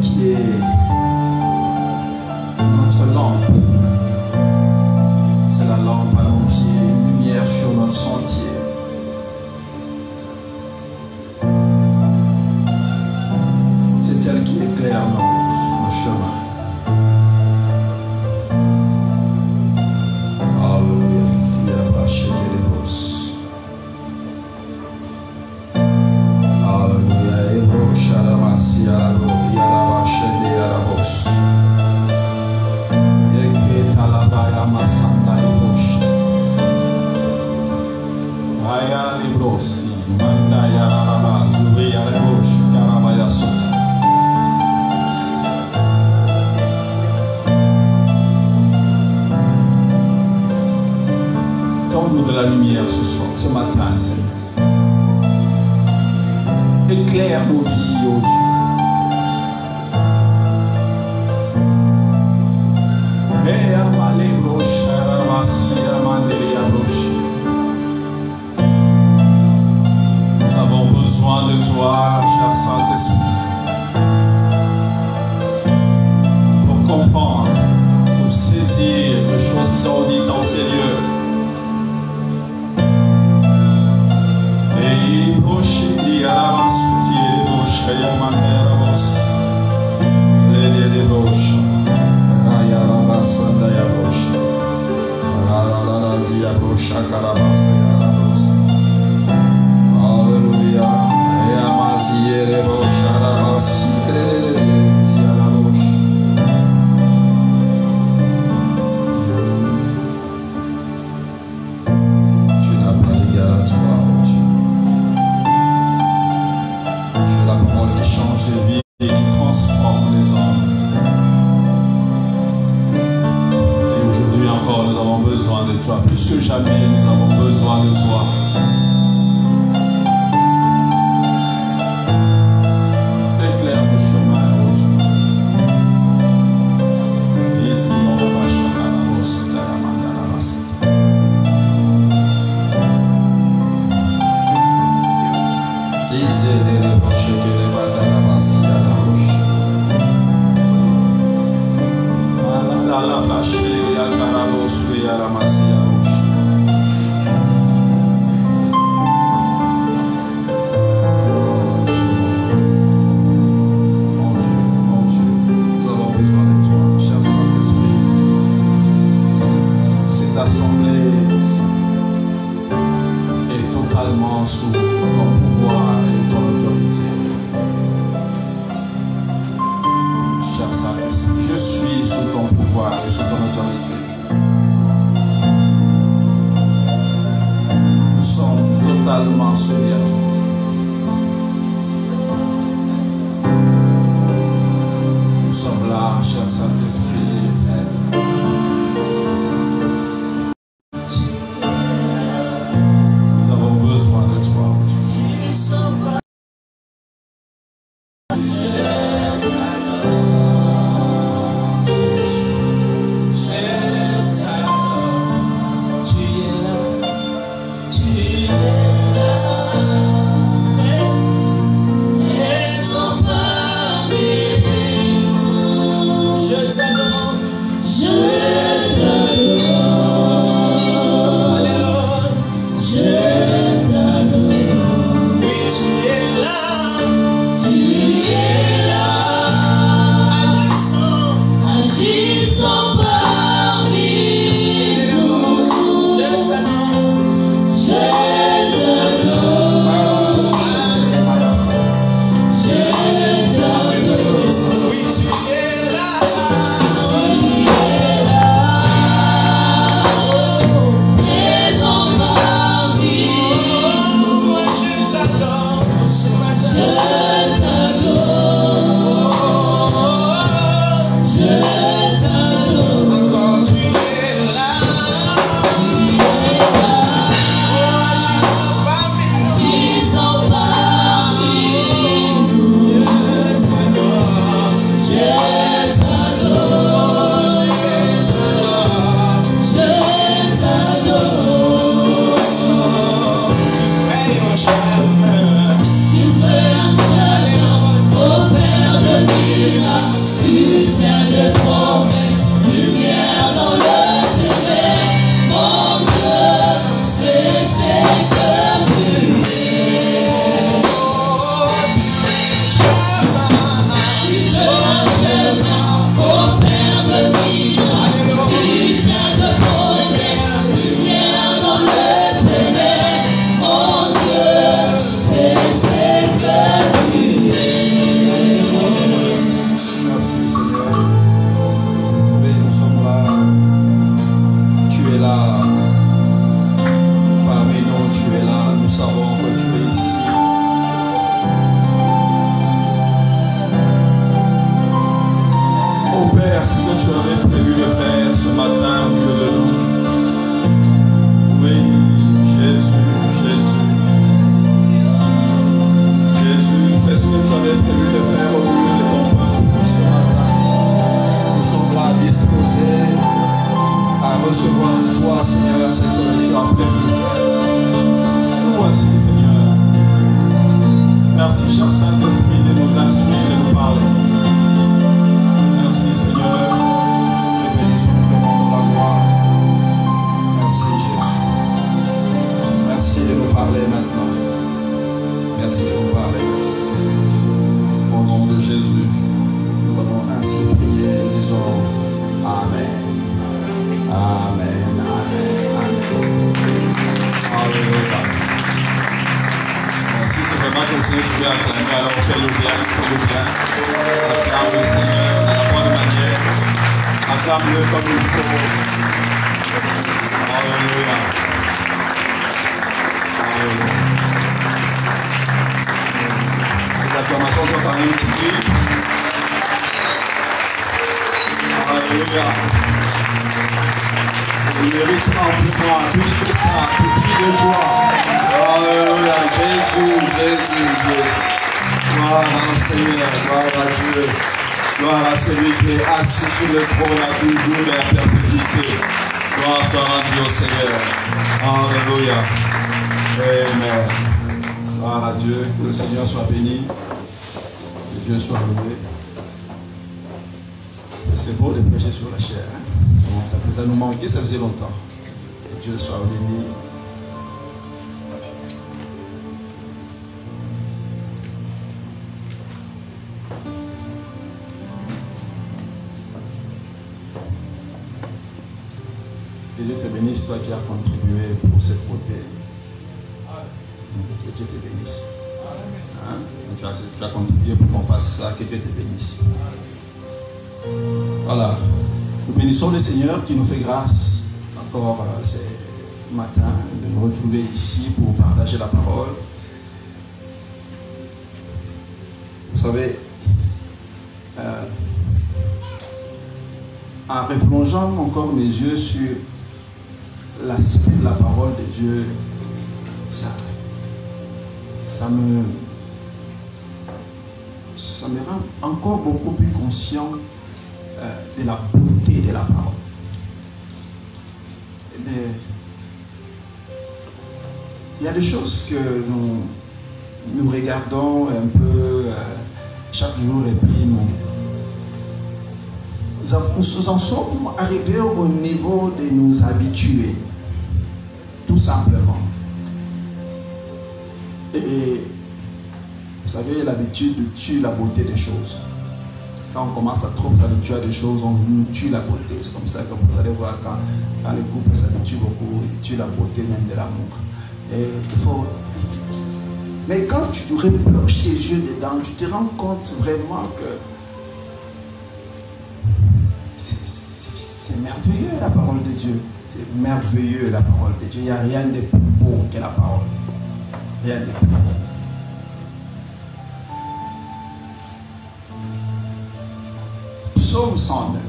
qui est notre lampe. C'est la lampe à nos pieds, une lumière sur notre sentier. C'est elle qui éclaire nos chemins. Donne-nous de la lumière ce matin, Seigneur. Éclaire nos vies, oh Dieu. Nous avons besoin de toi, cher Saint-Esprit, pour comprendre, pour saisir les choses qui sont dites dans ces lieux. Plus que jamais, nous avons besoin de toi. Éclaire nos chemins, oh Dieu. Sous ton pouvoir et ton autorité. Cher Saint-Esprit, je suis sous ton pouvoir et sous ton autorité. Nous sommes totalement soumis à toi. Nous sommes là, cher Saint-Esprit. Yeah. fais-le bien, fais-le bien. Acclame le Seigneur de la bonne manière. Acclame-le comme il faut. Alléluia. Alléluia. Les acclamations sont quand même utiles. Alléluia. Il mérite amplement plus que ça, plus de joie. Alléluia. Jésus, Jésus, Jésus. Gloire au Seigneur, gloire à Dieu. Gloire à celui qui est assis sur le trône à toujours et à perpétuité. Gloire soit rendue au Seigneur. Alléluia. Amen. Gloire à Dieu. Que le Seigneur soit béni. Que Dieu soit loué. C'est beau de prêcher sur la chair. Hein? Ça nous manquait, ça faisait longtemps. Que Dieu soit béni. Que Dieu te bénisse, toi qui as contribué pour cette beauté. Que Dieu te bénisse. Hein? Tu as contribué pour qu'on fasse ça. Que Dieu te bénisse. Voilà. Nous bénissons le Seigneur qui nous fait grâce encore ce matin de nous retrouver ici pour partager la parole. Vous savez, en replongeant encore mes yeux sur l'aspect de la parole de Dieu, ça me rend encore beaucoup plus conscient de la beauté de la parole. Il y a des choses que nous regardons un peu chaque jour et puis nous en sommes arrivés au niveau de nous habituer, tout simplement. Et vous savez, l'habitude tue la beauté des choses. Quand on commence à trop s'habituer à des choses, on nous tue la beauté. C'est comme ça que vous allez voir quand les couples s'habituent beaucoup, ils tuent la beauté même de l'amour. Mais quand tu replonges tes yeux dedans, tu te rends compte vraiment que c'est merveilleux la parole de Dieu. C'est merveilleux la parole de Dieu. Il n'y a rien de plus beau que la parole. Rien de plus beau. Psaume 109.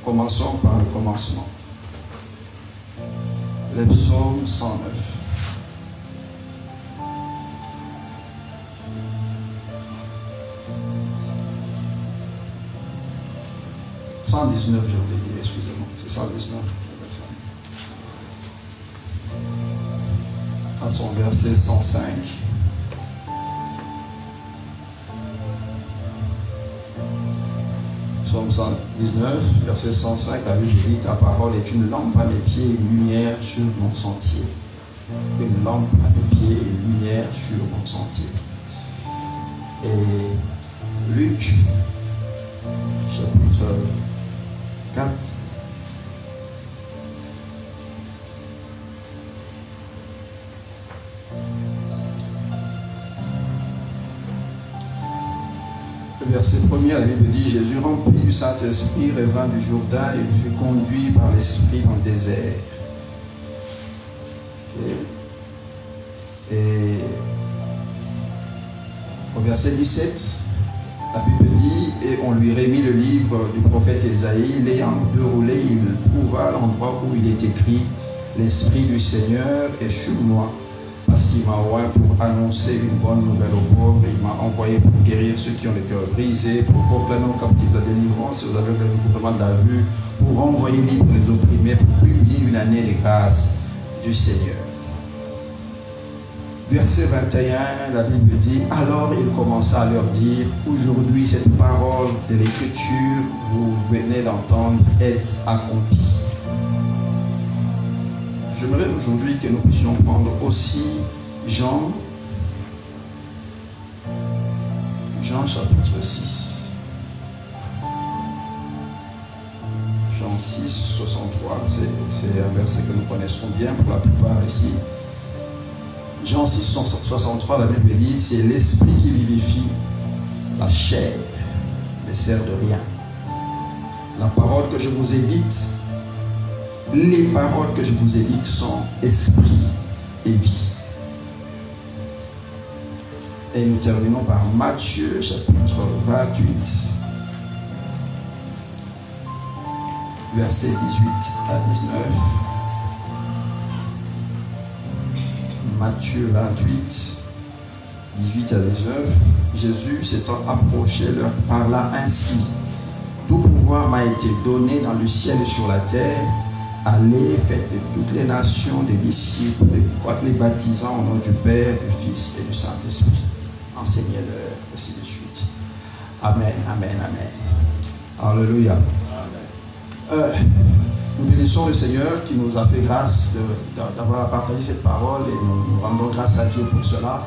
Commençons par le commencement. Le psaume 109. « 119, je voulais dire, excusez-moi, c'est 119. À son verset 105. Psaume 119, verset 105, la Bible dit: ta parole est une lampe à mes pieds et une lumière sur mon sentier. Une lampe à mes pieds et une lumière sur mon sentier. Et Luc, chapitre 4. Verset 1er, la Bible dit: Jésus, rempli du Saint-Esprit, revint du Jourdain et fut conduit par l'Esprit dans le désert. Okay. Et au verset 17, la Bible dit: et on lui remit le livre du prophète Ésaïe. L'ayant déroulé, il trouva l'endroit où il est écrit: l'Esprit du Seigneur est sur moi, parce qu'il m'a envoyé pour annoncer une bonne nouvelle aux pauvres. Il m'a envoyé pour guérir ceux qui ont le cœur brisé, pour proclamer aux captifs la délivrance et aux aveugles le recouvrement de la vue, pour envoyer libres les opprimés, pour publier une année de grâce du Seigneur. Verset 21, la Bible dit: alors il commença à leur dire: aujourd'hui cette parole de l'Écriture, vous venez d'entendre, est accomplie. J'aimerais aujourd'hui que nous puissions prendre aussi Jean chapitre 6. Jean 6, 63. C'est un verset que nous connaissons bien pour la plupart ici. Jean 6, 63, la Bible dit, c'est l'esprit qui vivifie, la chair ne sert de rien. La parole que je vous ai dite, les paroles que je vous ai dites sont esprit et vie. Et nous terminons par Matthieu chapitre 28, versets 18 à 19. Matthieu 28, 18 à 19. Jésus s'étant approché leur parla ainsi. Tout pouvoir m'a été donné dans le ciel et sur la terre. Allez, faites de toutes les nations des disciples, les baptisant au nom du Père, du Fils et du Saint-Esprit. Enseignez-leur, ainsi de suite. Amen, amen, amen. Alléluia. Nous bénissons le Seigneur qui nous a fait grâce d'avoir partagé cette parole et nous rendons grâce à Dieu pour cela.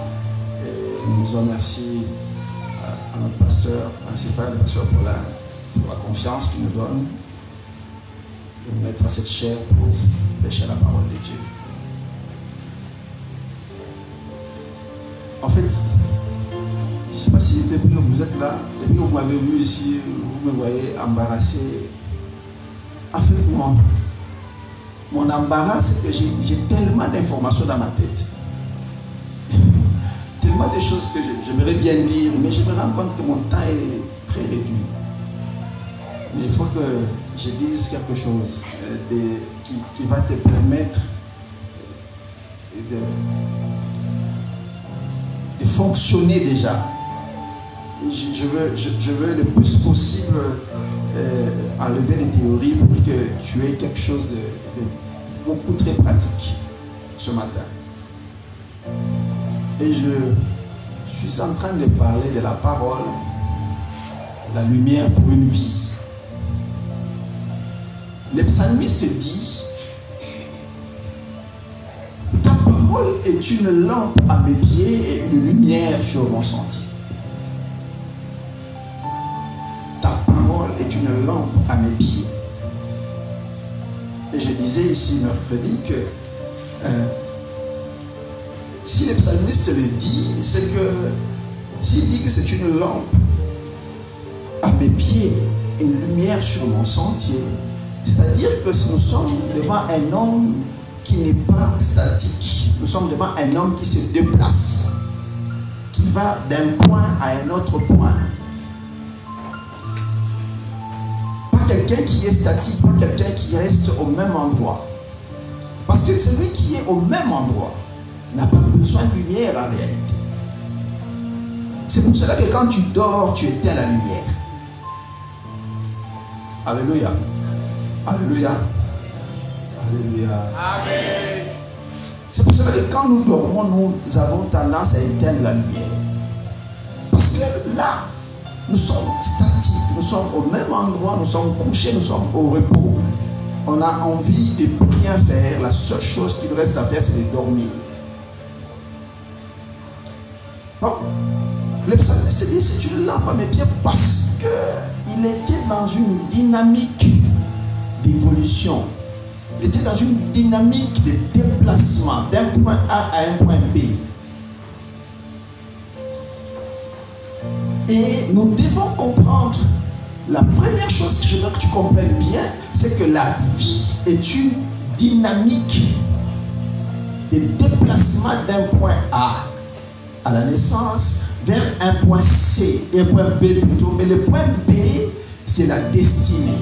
Et nous disons merci à notre pasteur principal, le pasteur Paulin, pour la confiance qu'il nous donne de nous mettre à cette chair pour prêcher la parole de Dieu. En fait, je ne sais pas si depuis que vous êtes là, depuis que vous m'avez vu ici, vous me voyez embarrassé. En fait, mon embarras, c'est que j'ai tellement d'informations dans ma tête. Tellement de choses que j'aimerais bien dire, mais je me rends compte que mon temps est très réduit. Mais il faut que je dise quelque chose qui va te permettre de fonctionner déjà. Je veux le plus possible enlever les théories pour que tu aies quelque chose de beaucoup très pratique ce matin. Et je suis en train de parler de la parole, la lumière pour une vie. Le psalmiste dit, ta parole est une lampe à mes pieds et une lumière sur mon sentier. Est une lampe à mes pieds. Et je disais ici mercredi que si le psalmiste le dit, c'est que s'il dit que c'est une lampe à mes pieds, une lumière sur mon sentier, c'est-à-dire que si nous sommes devant un homme qui n'est pas statique, nous sommes devant un homme qui se déplace, qui va d'un point à un autre point. Quelqu'un qui est statique, pas quelqu'un qui reste au même endroit. Parce que celui qui est au même endroit n'a pas besoin de lumière en réalité. C'est pour cela que quand tu dors, tu éteins la lumière. Alléluia. Alléluia. Alléluia. Amen. C'est pour cela que quand nous dormons, nous avons tendance à éteindre la lumière. Parce que là, nous sommes statiques, nous sommes au même endroit, nous sommes couchés, nous sommes au repos. On a envie de ne rien faire. La seule chose qu'il nous reste à faire, c'est de dormir. Donc, le psalmiste dit, c'est une lampe à mes pieds parce qu'il était dans une dynamique d'évolution. Il était dans une dynamique de déplacement d'un point A à un point B. Et nous devons comprendre, la première chose que je veux que tu comprennes bien, c'est que la vie est une dynamique de déplacement d'un point A à la naissance vers un point C, un point B plutôt. Mais le point B, c'est la destinée.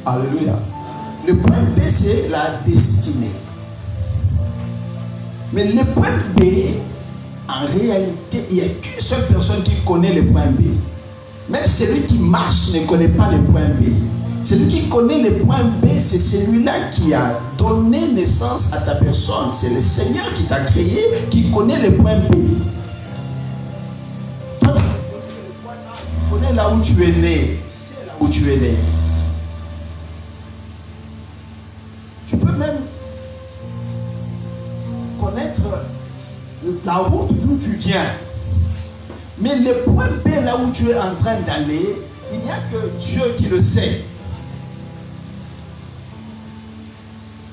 Alléluia. Le point B, c'est la destinée. Mais le point B, en réalité, il n'y a qu'une seule personne qui connaît le point B. Même celui qui marche ne connaît pas le point B. Celui qui connaît le point B, c'est celui-là qui a donné naissance à ta personne. C'est le Seigneur qui t'a créé, qui connaît le point B. Toi, tu connais là où tu es né. C'est là où tu es né. Tu peux même connaître la route d'où tu viens. Mais le point B, là où tu es en train d'aller, il n'y a que Dieu qui le sait.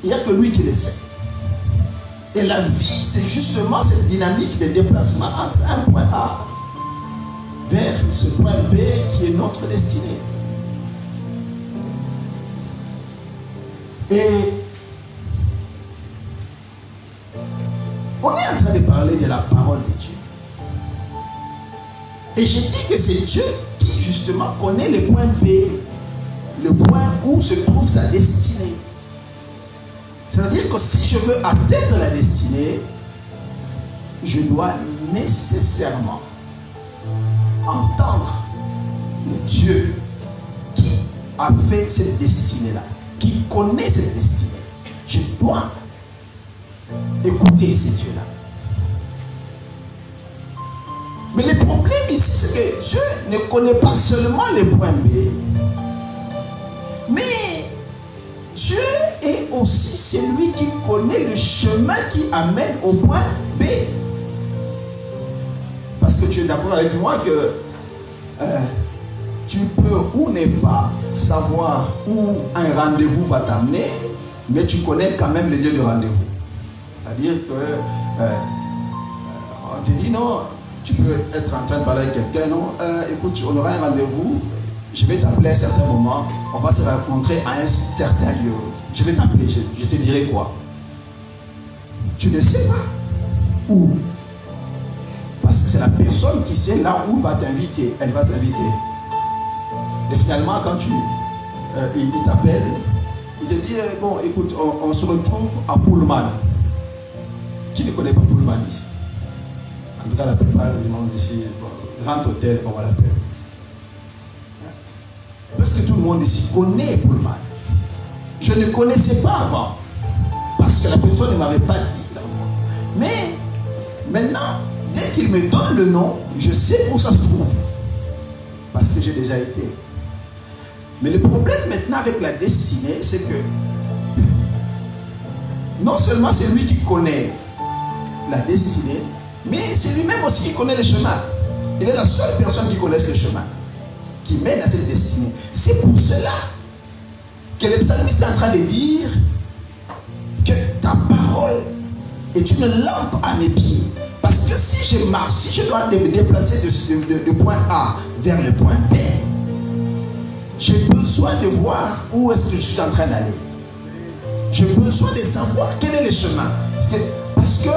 Il n'y a que lui qui le sait. Et la vie, c'est justement cette dynamique de déplacement entre un point A vers ce point B qui est notre destinée. Et on est en train de parler de la parole de Dieu. Et j'ai dit que c'est Dieu qui justement connaît le point B, le point où se trouve ta destinée. C'est-à-dire que si je veux atteindre la destinée, je dois nécessairement entendre le Dieu qui a fait cette destinée-là, qui connaît cette destinée. Je dois écouter ce Dieu-là. Mais le problème ici, c'est que Dieu ne connaît pas seulement le point B, mais Dieu est aussi celui qui connaît le chemin qui amène au point B. Parce que tu es d'accord avec moi que tu peux ou ne pas savoir où un rendez-vous va t'amener, mais tu connais quand même le lieu de rendez-vous. C'est-à-dire que on te dit non, tu peux être en train de parler avec quelqu'un, non, écoute, on aura un rendez-vous, je vais t'appeler à un certain moment, on va se rencontrer à un certain lieu. Je vais t'appeler, je te dirai quoi. Tu ne sais pas où. Parce que c'est la personne qui sait là où va t'inviter. Elle va t'inviter. Et finalement, quand il t'appelle, il te dit, bon, écoute, on se retrouve à Pullman. Qui ne connaît pas Pullman ici? En tout cas, la plupart du monde ici, bon, grand hôtel, on va l'appeler. Parce que tout le monde ici connaît Pullman. Je ne connaissais pas avant. Parce que la personne ne m'avait pas dit. Mais maintenant, dès qu'il me donne le nom, je sais où ça se trouve. Parce que j'ai déjà été. Mais le problème maintenant avec la destinée, c'est que non seulement c'est lui qui connaît la destinée, mais c'est lui-même aussi qui connaît le chemin. Il est la seule personne qui connaisse le chemin, qui mène à cette destinée. C'est pour cela que le psalmiste est en train de dire que ta parole est une lampe à mes pieds. Parce que si je marche, si je dois me déplacer de point A vers le point B, j'ai besoin de voir où est-ce que je suis en train d'aller. J'ai besoin de savoir quel est le chemin. Parce que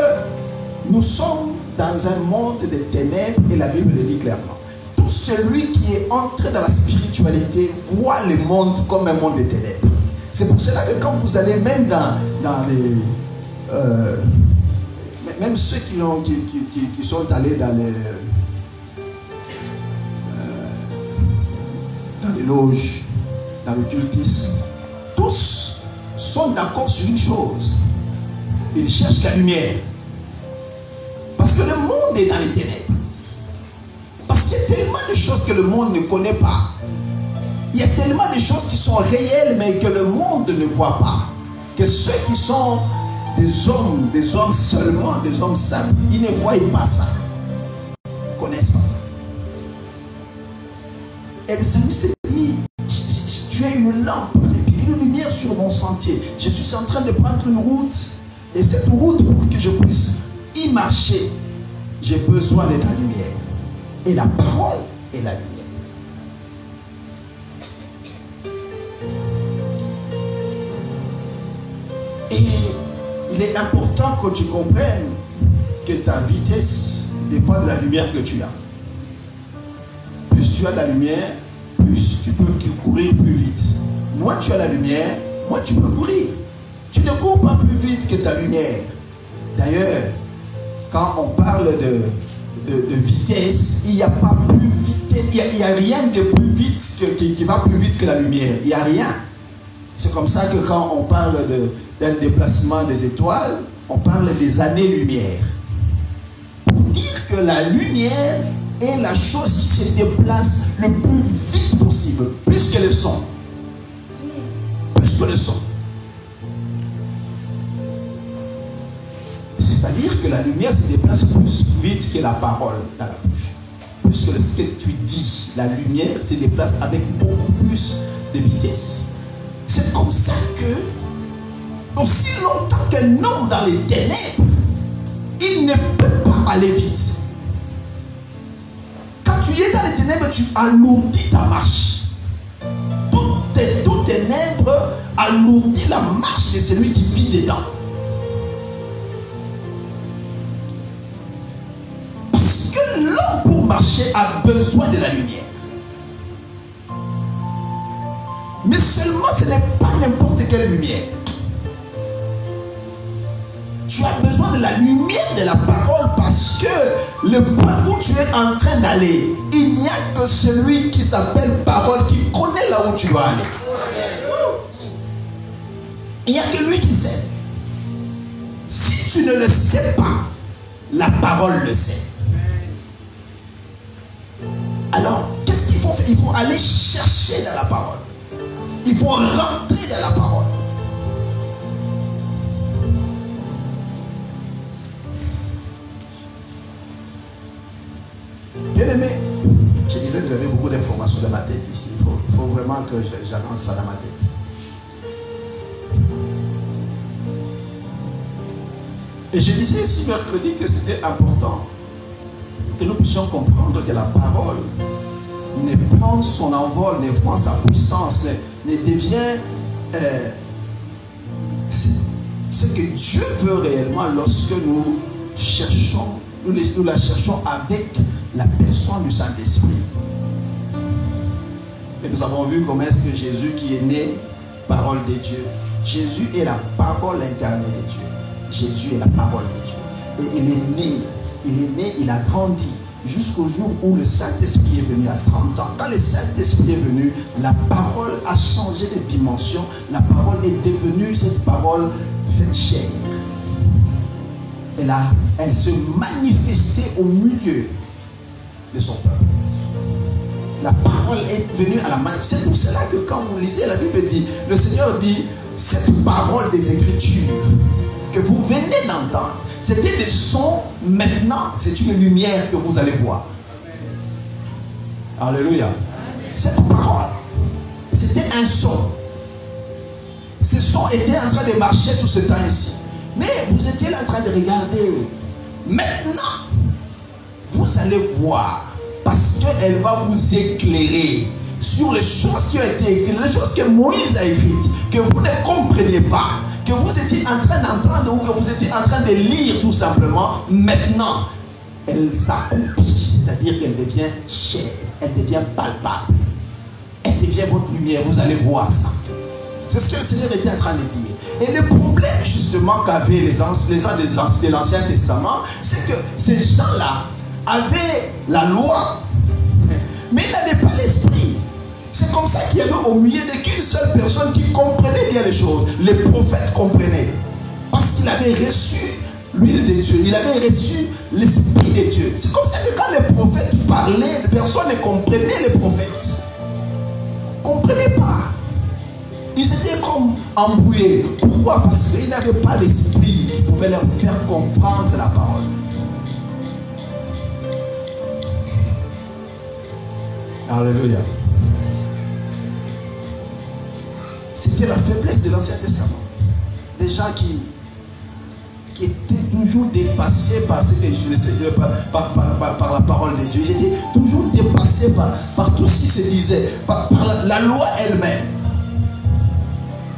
nous sommes dans un monde de ténèbres et la Bible le dit clairement. Tout celui qui est entré dans la spiritualité voit le monde comme un monde de ténèbres. C'est pour cela que quand vous allez même dans les... même ceux qui sont allés dans les loges, dans le cultisme, tous sont d'accord sur une chose. Ils cherchent la lumière. Parce que le monde est dans les ténèbres. Parce qu'il y a tellement de choses que le monde ne connaît pas. Il y a tellement de choses qui sont réelles mais que le monde ne voit pas. Que ceux qui sont des hommes seulement, des hommes simples, ils ne voient pas ça. Ils ne connaissent pas ça. Et le psalmiste dit, tu as une lampe, une lumière sur mon sentier. Je suis en train de prendre une route. Et cette route, pour que je puisse y marcher, j'ai besoin de ta lumière. Et la parole est la lumière. Et il est important que tu comprennes que ta vitesse dépend de la lumière que tu as. Plus tu as la lumière, plus tu peux courir plus vite. Moins tu as la lumière, moins tu peux courir. Tu ne cours pas plus vite que ta lumière. D'ailleurs, quand on parle de vitesse, il n'y a pas plus vitesse, il n'y a rien de plus vite qui va plus vite que la lumière. Il n'y a rien. C'est comme ça que quand on parle d'un déplacement des étoiles, on parle des années-lumière. Pour dire que la lumière est la chose qui se déplace le plus vite possible, plus que le son. Plus que le son. C'est-à-dire que la lumière se déplace plus vite que la parole dans la bouche. Plus que ce que tu dis, la lumière se déplace avec beaucoup plus de vitesse. C'est comme ça que aussi longtemps qu'un homme dans les ténèbres, il ne peut pas aller vite. Quand tu es dans les ténèbres, tu alourdis ta marche. Tout ténèbres alourdit la marche de celui qui vit dedans. Parce que l'homme pour marcher a besoin de la lumière. Mais seulement ce n'est pas n'importe quelle lumière. Tu as besoin de la lumière de la parole parce que le point où tu es en train d'aller, il n'y a que celui qui s'appelle parole qui connaît là où tu vas aller. Il n'y a que lui qui sait. Si tu ne le sais pas, la parole le sait. Alors, qu'est-ce qu'il faut faire? Il faut aller chercher dans la parole. Il faut rentrer dans la parole. Bien aimé, je disais que j'avais beaucoup d'informations dans ma tête ici. Il faut vraiment que j'avance ça dans ma tête. Et je disais ici mercredi que c'était important que nous puissions comprendre que la parole ne prend son envol, ne prend sa puissance, ne devient ce que Dieu veut réellement lorsque nous cherchons, nous la cherchons avec la personne du Saint-Esprit. Et nous avons vu comment est-ce que Jésus qui est né, parole de Dieu. Jésus est la parole incarnée de Dieu. Jésus est la parole de Dieu. Et il est né, il a grandi jusqu'au jour où le Saint-Esprit est venu à 30 ans. Quand le Saint-Esprit est venu, la parole a changé de dimension. La parole est devenue cette parole faite chair. Elle se manifestait au milieu de son peuple. La parole est venue à la main. C'est pour cela que quand vous lisez, la Bible dit, le Seigneur dit, cette parole des Écritures que vous venez d'entendre, c'était des sons, maintenant c'est une lumière que vous allez voir. Alléluia. Cette parole, c'était un son. Ce son était en train de marcher tout ce temps ici. Mais vous étiez là en train de regarder. Maintenant, vous allez voir, parce qu'elle va vous éclairer sur les choses qui ont été écrites, les choses que Moïse a écrites, que vous ne compreniez pas, que vous étiez en train d'entendre ou que vous étiez en train de lire tout simplement. Maintenant, elle s'accomplit, c'est-à-dire qu'elle devient chair, elle devient palpable, elle devient votre lumière, vous allez voir ça. C'est ce que le Seigneur était en train de dire. Et le problème justement qu'avaient les gens de l'Ancien Testament, c'est que ces gens-là avaient la loi, mais ils n'avaient pas l'esprit. C'est comme ça qu'il y avait au milieu de qu'une seule personne qui comprenait bien les choses. Les prophètes comprenaient. Parce qu'il avait reçu l'huile de Dieu. Il avait reçu l'esprit de Dieu. C'est comme ça que quand les prophètes parlaient, personne ne comprenait les prophètes. Ne comprenaient pas. Ils étaient comme embrouillés. Pourquoi? Parce qu'ils n'avaient pas l'esprit qui pouvait leur faire comprendre la parole. Alléluia. C'était la faiblesse de l'Ancien Testament. Des gens qui étaient toujours dépassés par ce que je le Seigneur, par la parole de Dieu. Ils étaient toujours dépassés par tout ce qui se disait, par la loi elle-même.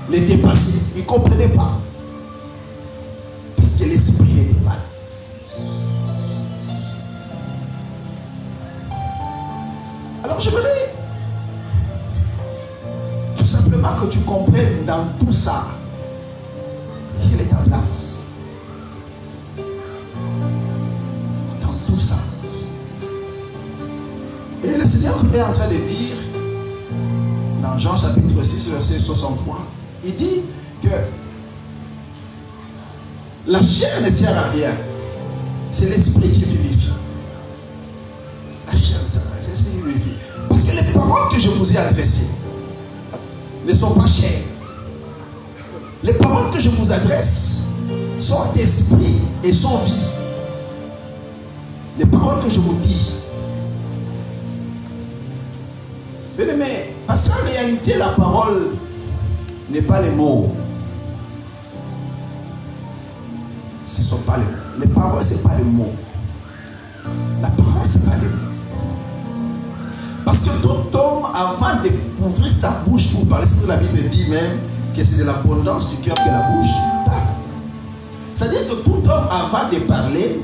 Les dépassés, ils ne comprenaient pas. Parce que l'esprit n'était pas là. Alors j'aimerais tout simplement que tu comprennes dans tout ça, quelle est ta place. Dans tout ça. Et le Seigneur est en train de dire, dans Jean chapitre 6, verset 63, il dit que la chair ne sert à rien. C'est l'esprit qui vivifie. La chair ne sert à rien. C'est l'esprit qui vivifie. Parce que les paroles que je vous ai adressées ne sont pas chères. Les paroles que je vous adresse sont esprit et sont vie. Les paroles que je vous dis. Mais parce qu'en réalité, la parole n'est pas les mots. ce ne sont pas les mots. Les paroles, ce n'est pas les mots. La parole, ce n'est pas les mots. Parce que tout homme, avant d'ouvrir ta bouche pour parler, c'est que la Bible dit même que c'est de l'abondance du cœur que la bouche parle. C'est-à-dire que tout homme, avant de parler,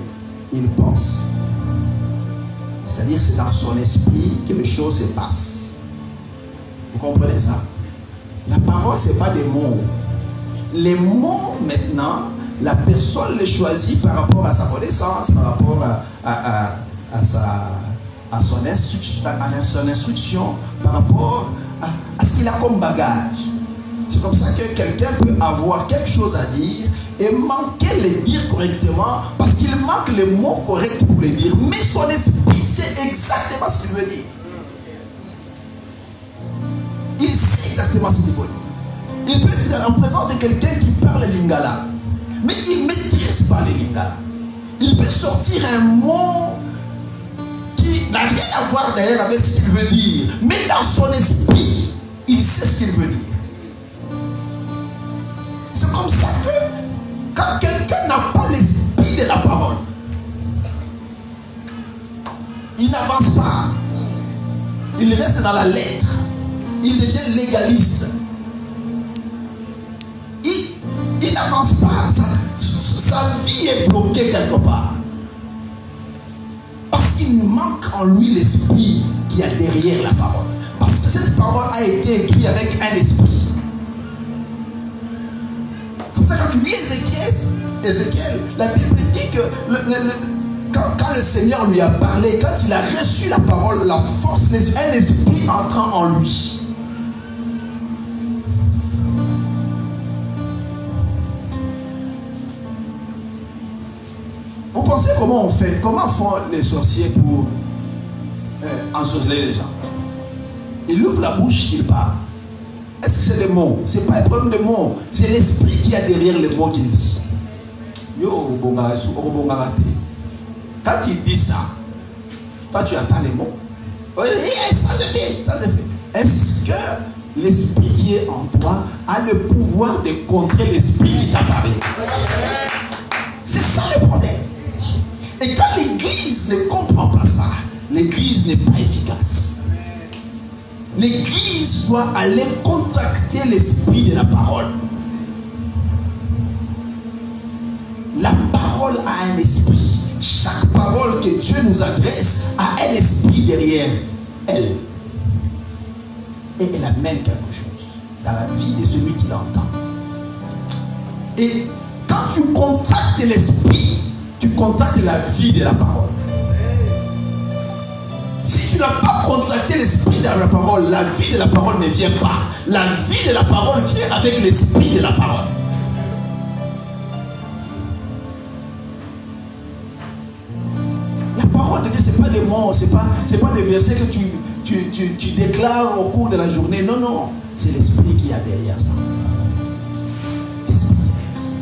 il pense. C'est-à-dire que c'est dans son esprit que les choses se passent. Vous comprenez ça? La parole, ce n'est pas des mots. Les mots, maintenant, la personne les choisit par rapport à sa connaissance, par rapport à son instruction, par rapport à ce qu'il a comme bagage. C'est comme ça que quelqu'un peut avoir quelque chose à dire et manquer le dire correctement parce qu'il manque les mots corrects pour le dire. Mais son esprit sait exactement ce qu'il veut dire. Il sait exactement ce qu'il veut dire. Il peut être en présence de quelqu'un qui parle lingala, mais il ne maîtrise pas le lingala. Il peut sortir un mot qui n'a rien à voir d'ailleurs avec ce qu'il veut dire, mais dans son esprit, il sait ce qu'il veut dire. C'est comme ça que quand quelqu'un n'a pas l'esprit de la parole, il n'avance pas. Il reste dans la lettre. Il devient légaliste. Il n'avance pas. Sa vie est bloquée quelque part. Parce qu'il manque en lui l'esprit qui a derrière la parole. Parce que cette parole a été écrite avec un esprit. Comme ça, quand tu lis Ézéchiel, la Bible dit que quand le Seigneur lui a parlé, quand il a reçu la parole, la force, un esprit entrant en lui. Vous pensez comment on fait? Comment font les sorciers pour ensorceler les gens? Ils ouvrent la bouche, ils parlent. Est-ce que c'est des mots? Ce n'est pas un problème de mots. C'est l'esprit qui a derrière les mots qu'il dit. Quand il dit ça, toi tu entends les mots. Oui, ça c'est fait, ça c'est fait. Est-ce que l'esprit qui est en toi a le pouvoir de contrer l'esprit qui t'a parlé? C'est ça le problème. Et quand l'église ne comprend pas ça, l'église n'est pas efficace. L'église doit aller contracter l'esprit de la parole. La parole a un esprit. Chaque parole que Dieu nous adresse a un esprit derrière elle. Et elle amène quelque chose dans la vie de celui qui l'entend. Et quand tu contractes l'esprit, tu contractes la vie de la parole. Si tu n'as pas contracté l'esprit de la parole, la vie de la parole ne vient pas. La vie de la parole vient avec l'esprit de la parole. La parole de Dieu, ce n'est pas des mots, ce n'est pas des versets que tu déclares au cours de la journée. Non, non. C'est l'esprit qui a derrière ça. L'esprit derrière ça.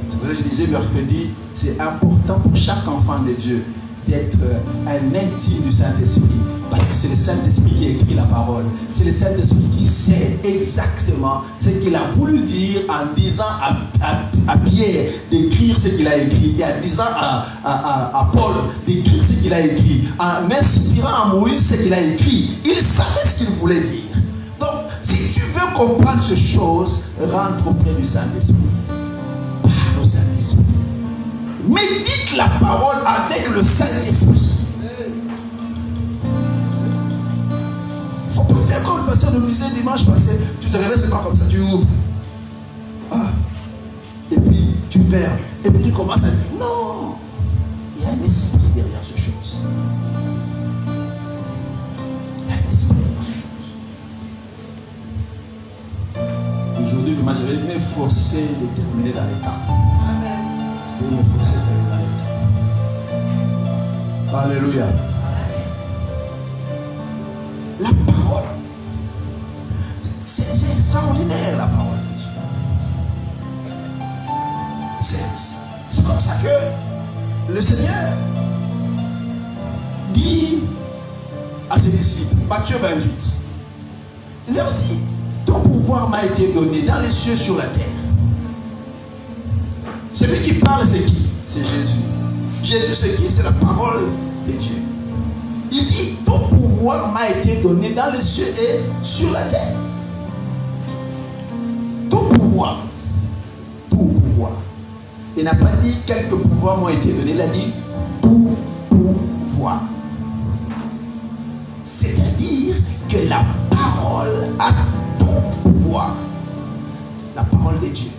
C'est pour ça que je disais mercredi, c'est important pour chaque enfant de Dieu d'être un intime du Saint-Esprit. Parce que c'est le Saint-Esprit qui a écrit la parole. C'est le Saint-Esprit qui sait exactement ce qu'il a voulu dire en disant à Pierre d'écrire ce qu'il a écrit. Et en disant à Paul d'écrire ce qu'il a écrit. En inspirant à Moïse ce qu'il a écrit. Il savait ce qu'il voulait dire. Donc, si tu veux comprendre ces choses, rentre auprès du Saint-Esprit. Parle au Saint-Esprit. Médite la parole avec le Saint-Esprit. Il ne faut pas faire comme le pasteur nous disait dimanche passé. Tu te réveilles seulement comme ça, tu ouvres. Et puis tu fermes. Et puis tu commences à dire non. Il y a un esprit derrière ces choses. Il y a un esprit derrière ces choses. Aujourd'hui, je vais m'efforcer de terminer dans les temps. Je vais m'efforcer de terminer dans les temps. Alléluia. La parole, c'est extraordinaire la parole de Dieu. C'est comme ça que le Seigneur dit à ses disciples, Matthieu 28, il leur dit, ton pouvoir m'a été donné dans les cieux sur la terre. Celui qui parle, c'est qui? C'est Jésus. Jésus, c'est qui? C'est la parole de Dieu. Il dit, tout pouvoir m'a été donné dans les cieux et sur la terre. Tout pouvoir. Tout pouvoir. Il n'a pas dit quelques pouvoirs m'ont été donnés. Il a dit tout pouvoir. C'est-à-dire que la parole a tout pouvoir. La parole de Dieu.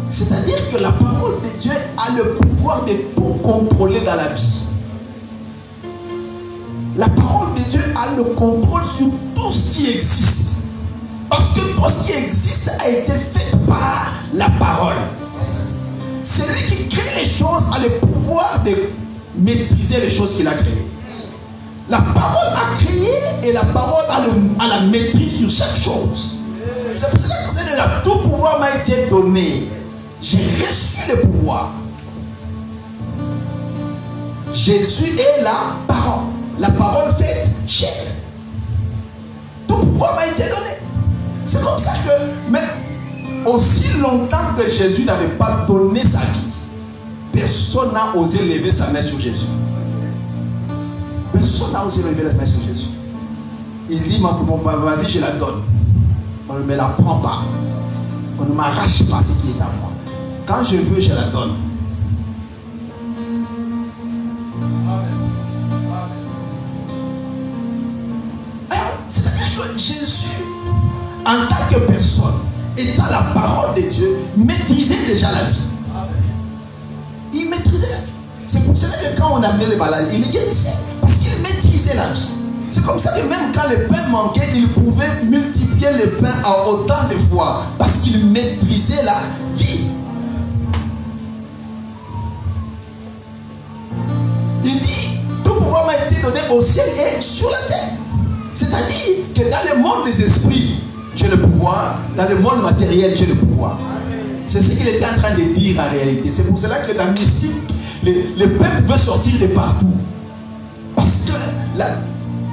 C'est-à-dire que la parole de Dieu a le pouvoir de tout contrôler dans la vie. La parole de Dieu a le contrôle sur tout ce qui existe. Parce que tout ce qui existe a été fait par la parole. Celui qui crée les choses a le pouvoir de maîtriser les choses qu'il a créées. La parole a créé et la parole a la maîtrise sur chaque chose. C'est pour cela que tout pouvoir m'a été donné. J'ai reçu le pouvoir. Jésus est la parole. La parole faite chair. Tout pouvoir m'a été donné. C'est comme ça que, même aussi longtemps que Jésus n'avait pas donné sa vie, personne n'a osé lever sa main sur Jésus. Personne n'a osé lever la main sur Jésus. Il dit, ma vie, je la donne. On ne me la prend pas. On ne m'arrache pas ce qui est à moi. Quand je veux, je la donne. C'est-à-dire que Jésus, en tant que personne, étant la parole de Dieu, maîtrisait déjà la vie. Il maîtrisait la vie. C'est pour cela que quand on amenait les malades, il les guérissait. Parce qu'il maîtrisait la vie. C'est comme ça que même quand le pain manquait, il pouvait multiplier le pain en autant de fois. Parce qu'il maîtrisait la vie. Il dit, tout pouvoir m'a été donné au ciel et sur la terre. C'est-à-dire que dans le monde des esprits, j'ai le pouvoir. Dans le monde matériel, j'ai le pouvoir. C'est ce qu'il était en train de dire en réalité. C'est pour cela que dans la mystique, le peuple veut sortir de partout. Parce que la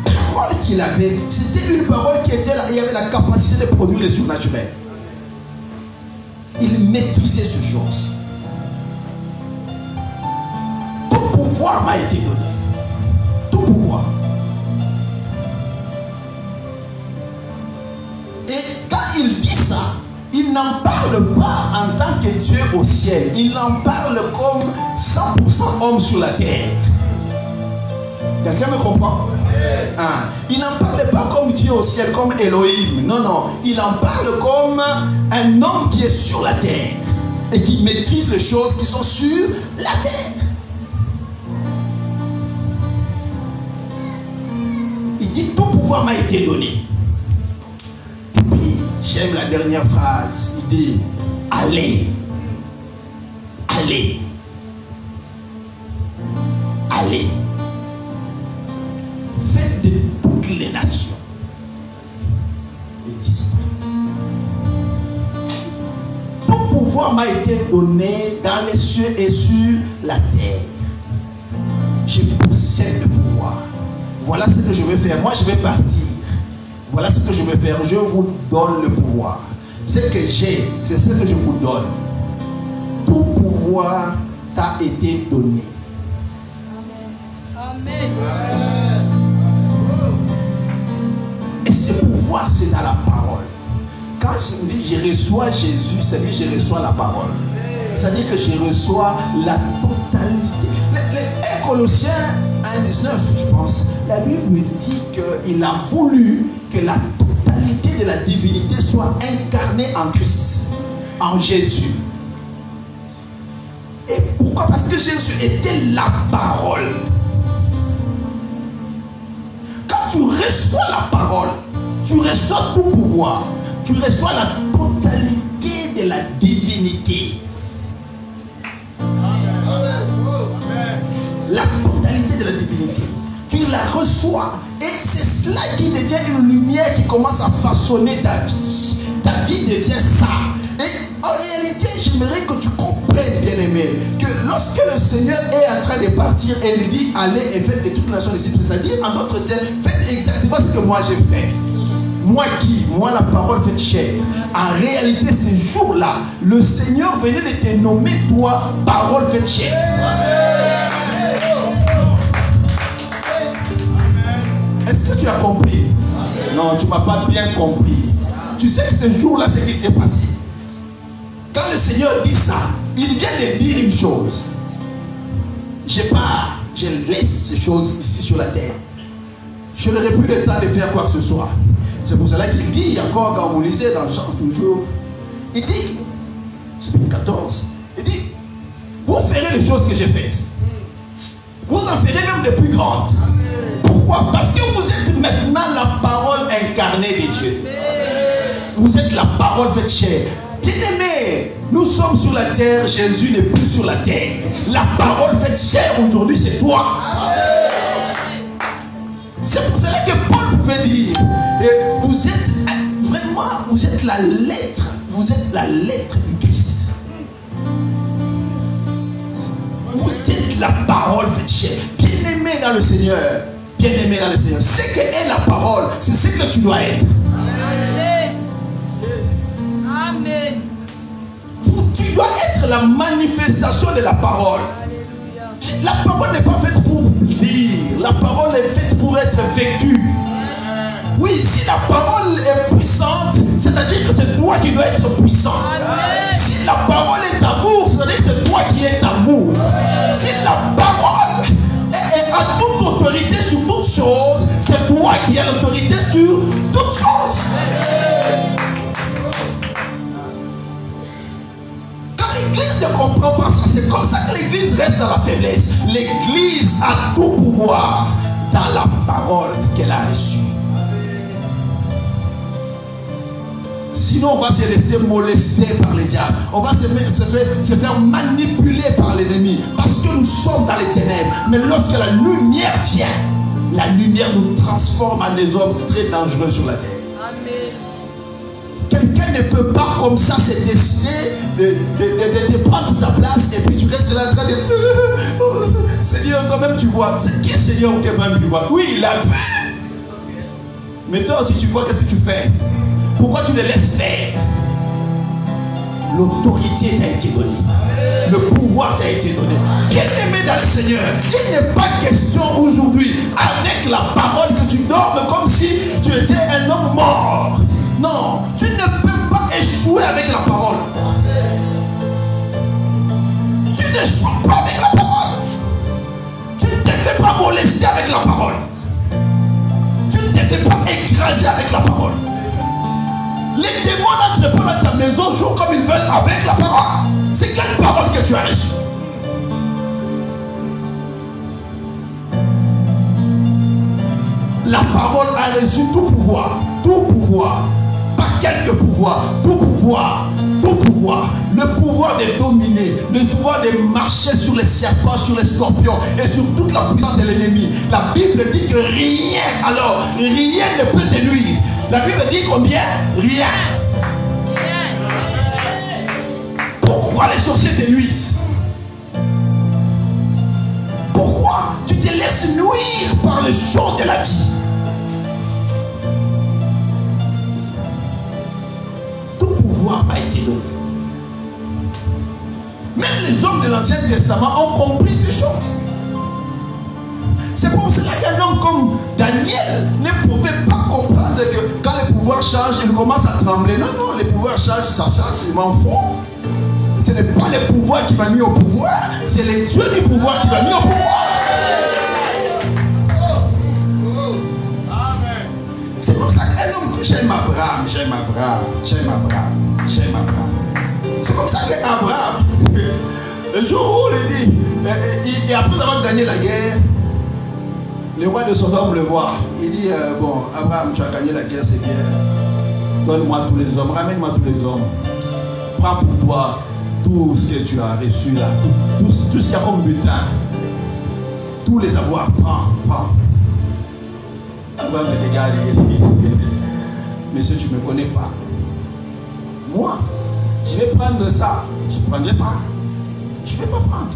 parole qu'il avait, c'était une parole qui était là. Il avait la capacité de produire le surnaturel. Il maîtrisait ces choses. Tout pouvoir m'a été donné. Tout pouvoir. Et quand il dit ça, il n'en parle pas en tant que Dieu au ciel. Il en parle comme 100% homme sur la terre. Quelqu'un me comprend? Ah. Il n'en parle pas comme Dieu au ciel, comme Elohim. Non, non. Il en parle comme un homme qui est sur la terre et qui maîtrise les choses qui sont sur la terre. Il dit tout pouvoir m'a été donné. J'aime la dernière phrase. Il dit, allez, allez, allez, faites de toutes les nations les disciples. Tout pouvoir m'a été donné dans les cieux et sur la terre. Je possède le pouvoir. Voilà ce que je vais faire. Moi, je vais partir. Voilà ce que je vais faire. Je vous donne le pouvoir. Ce que j'ai, c'est ce que je vous donne. Tout pouvoir t'a été donné. Amen. Et ce pouvoir, c'est dans la parole. Quand je me dis je reçois Jésus, c'est-à-dire je reçois la parole. C'est-à-dire que je reçois la totalité. Les Colossiens 1,19, je pense, la Bible me dit qu'il a voulu que la totalité de la divinité soit incarnée en Christ, en Jésus. Et pourquoi? Parce que Jésus était la parole. Quand tu reçois la parole, tu reçois tout pouvoir. Tu reçois la totalité de la divinité. La totalité de la divinité. Tu la reçois. Et c'est cela qui devient une lumière qui commence à façonner ta vie. Ta vie devient ça. Et en réalité, j'aimerais que tu comprennes, bien-aimé, que lorsque le Seigneur est en train de partir, il dit allez et faites de toutes les nations disciples. C'est-à-dire, en d'autres termes, faites exactement ce que moi j'ai fait. Moi qui? Moi la parole faite chair. En réalité, ces jours-là, le Seigneur venait de te nommer toi, parole faite chair. Est-ce que tu as compris? Non, tu ne m'as pas bien compris. Tu sais que ce jour-là, ce qui s'est passé. Quand le Seigneur dit ça, il vient de dire une chose. Je laisse ces choses ici sur la terre. Je n'aurai plus le temps de faire quoi que ce soit. C'est pour cela qu'il dit, encore quand vous lisez dans le chant toujours, il dit, chapitre 14, il dit, vous ferez les choses que j'ai faites. Vous en ferez même de plus grandes. Pourquoi? Parce que vous êtes maintenant la parole incarnée de Dieu. Vous êtes la parole faite chair. Bien-aimés, nous sommes sur la terre, Jésus n'est plus sur la terre. La parole faite chair aujourd'hui, c'est toi. C'est pour cela que Paul pouvait dire, vous êtes vraiment, vous êtes la lettre du Christ. Vous êtes la parole faite chair. Bien-aimé dans le Seigneur, bien-aimé dans le Seigneur, ce que est la parole, c'est ce que tu dois être. Amen. Tu dois être la manifestation de la parole. La parole n'est pas faite pour dire, la parole est faite pour être vécue. Oui, si la parole est puissante, c'est-à-dire que c'est toi qui dois être puissant. Si la parole est amour, c'est-à-dire que c'est toi qui es amour. Si la parole a toute autorité sur toutes choses, c'est toi qui as l'autorité sur toutes choses. L'Église ne comprend pas ça. C'est comme ça que l'Église reste dans la faiblesse. L'Église a tout pouvoir dans la parole qu'elle a reçue. Sinon, on va se laisser molester par les diables. On va se faire manipuler par l'ennemi. Parce que nous sommes dans les ténèbres. Mais lorsque la lumière vient, la lumière nous transforme en des hommes très dangereux sur la terre. Amen. Quelqu'un ne peut pas comme ça se décider de te prendre ta place et puis tu restes là en train de... Seigneur, quand même tu vois. C'est qui Seigneur ou même tu vois? Oui, il a vu. Mais toi aussi tu vois, qu'est-ce que tu fais? Pourquoi tu le laisses faire? L'autorité t'a été donnée. Le pouvoir t'a été donné. Bien-aimé dans le Seigneur, il n'est pas question aujourd'hui avec la parole que tu dormes comme si tu étais un homme mort. Non, tu ne peux pas échouer avec la parole. Tu n'échoues pas avec la parole. Tu ne te fais pas molester avec la parole. Tu ne te fais pas écraser avec la parole. Les démons n'entrent pas dans ta maison, jouent comme ils veulent avec la parole. C'est quelle parole que tu as reçue? La parole a reçu tout pouvoir. Tout pouvoir. Pas quelques pouvoirs. Tout pouvoir. Tout pouvoir. Le pouvoir de dominer. Le pouvoir de marcher sur les serpents, sur les scorpions et sur toute la puissance de l'ennemi. La Bible dit que rien, alors, rien ne peut te nuire. La Bible dit combien? Rien. Pourquoi les sorciers te nuisent? Pourquoi tu te laisses nuire par les choses de la vie? Tout pouvoir m'a été donné. Même les hommes de l'Ancien Testament ont compris ces choses. C'est pour cela qu'un homme comme Daniel ne pouvait pas comprendre que quand les pouvoirs changent, il commence à trembler. Non, non, les pouvoirs changent, ça change, je m'en fous. Ce n'est pas le pouvoir qui m'a mis au pouvoir, c'est les dieux du pouvoir qui m'a mis au pouvoir. C'est comme ça qu'un homme, j'aime Abraham. C'est comme ça qu'Abraham, le jour où il dit, et après avoir gagné la guerre, le roi de Sodome le voit. Il dit, bon, Abraham, tu as gagné la guerre, c'est bien. Donne-moi tous les hommes, ramène-moi tous les hommes. Prends pour toi tout ce que tu as reçu là, tout ce qu'il y a comme butin. Tous les avoirs, prends. Abraham me regarde et dit, monsieur, tu ne me connais pas. Moi, je vais prendre ça. Je ne prendrai pas. Je ne vais pas prendre.